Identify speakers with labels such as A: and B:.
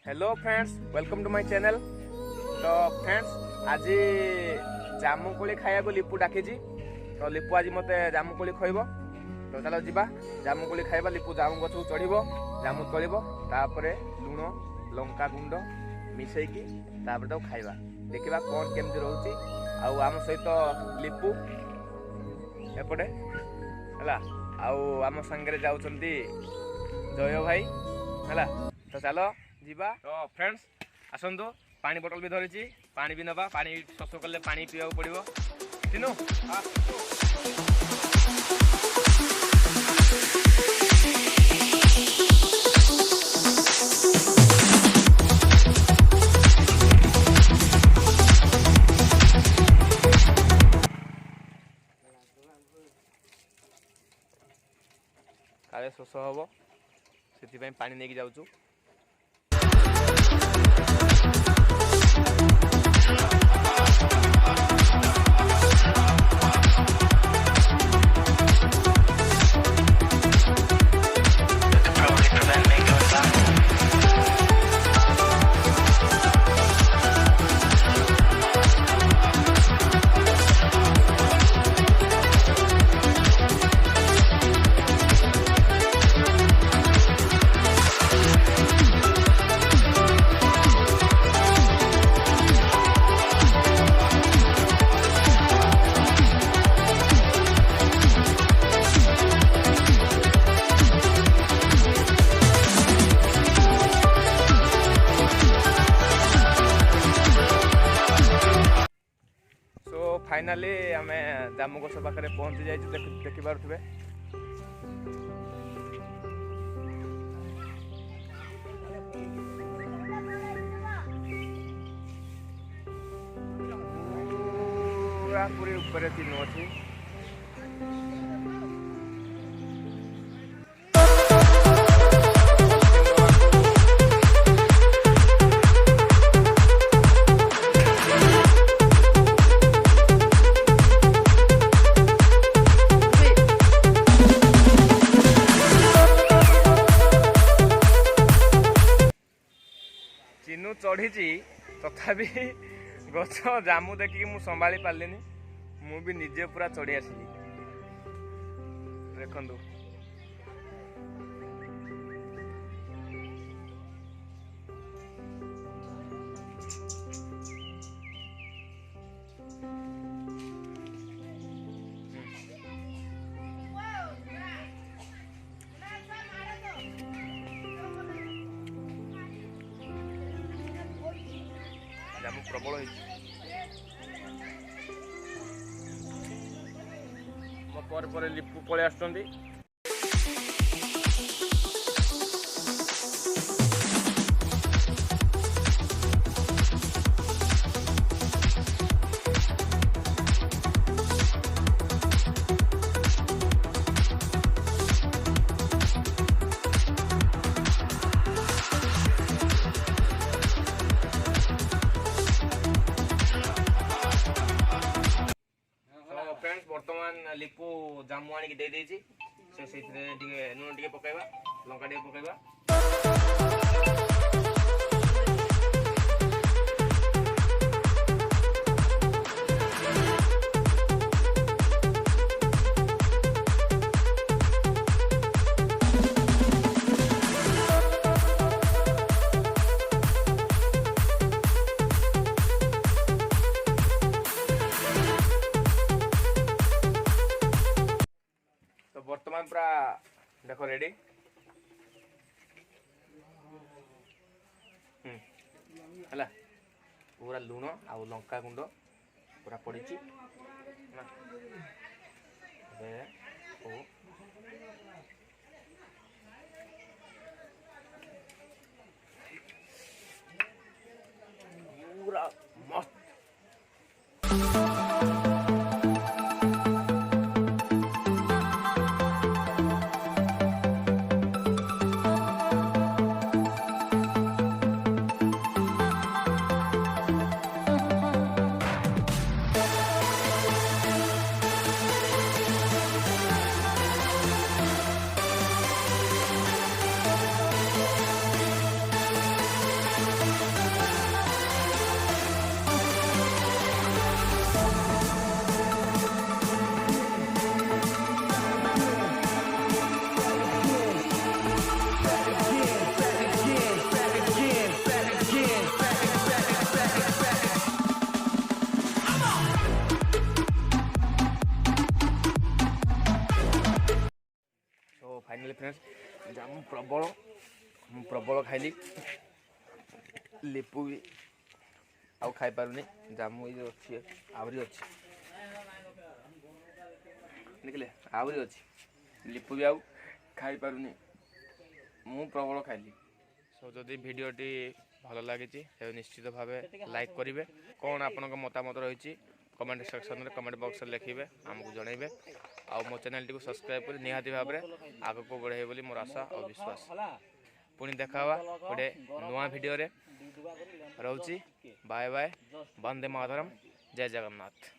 A: Hello friends, welcome to my channel. तो friends, आज जामुकोली खाया लिपू डाकी। तो लिपू आज मत जामुकोली खइब। तो चलो जीवा जामुकोली खाइबा। लिपू जामु गछ चढ़ जामु तोड़ तापर लुण लंका गुंड मिसेकी खाइबा। देखा कौन केमती रोचे। आम सहित लिपू एपटे है आम सांगे जाऊँगी जय भाई है। तो चलो जीवा। तो फ्रेंड्स आसतु, पानी बोतल भी धरी, पानी भी नवा। पानी शोष कले पानी पीवा पड़ो। तीनू काले शोष हम से पानी नहीं जाऊँ। फाइनाली आम जामु गछ पाखे पहुंची जाइए। देखि पारे पूरा पूरी ऊपर तीन अच्छी। चिनू चढ़ी तथापि गछ जामु देखिकी मु संभाली पार्लिनी। मु भी निजे पूरा चढ़ी आसली। देखंतु जामु प्रबल पर लिपू पलि आसुचंदी। बर्तमान लिपू जामु आनिक दे देछि। से लुण टिके पकाइबा, लंका टिके पकाइबा। वर्तमान पूरा देख रेडी है। पूरा लुण आ लंका गुंड पूरा पड़ी। पूरा मस्त। फाइनाली फ्रेंड्स जामु प्रबल खाइली लिपु भी आउ खाई पारुनी जामु ये अच्छी आवरी अच्छी देखले आवरी अच्छी लिपु भी आउ खाई पारुनी मु प्रबल खाइली सो जदि भिडियोटी भल लगी निश्चित भाव लाइक करेंगे कौन आपण मतामत रही कमेंट सेक्शन में कमेंट बॉक्स में लिखे आमको जनइबे आ मो चैनल टी सब्सक्राइब कर निहाती भाव में आग को बढ़े बोली मोर आशा और विश्वास पुणी देखा गोटे नुआ वीडियो रे रोची बाय बाय वंदे मातरम जय जगन्नाथ।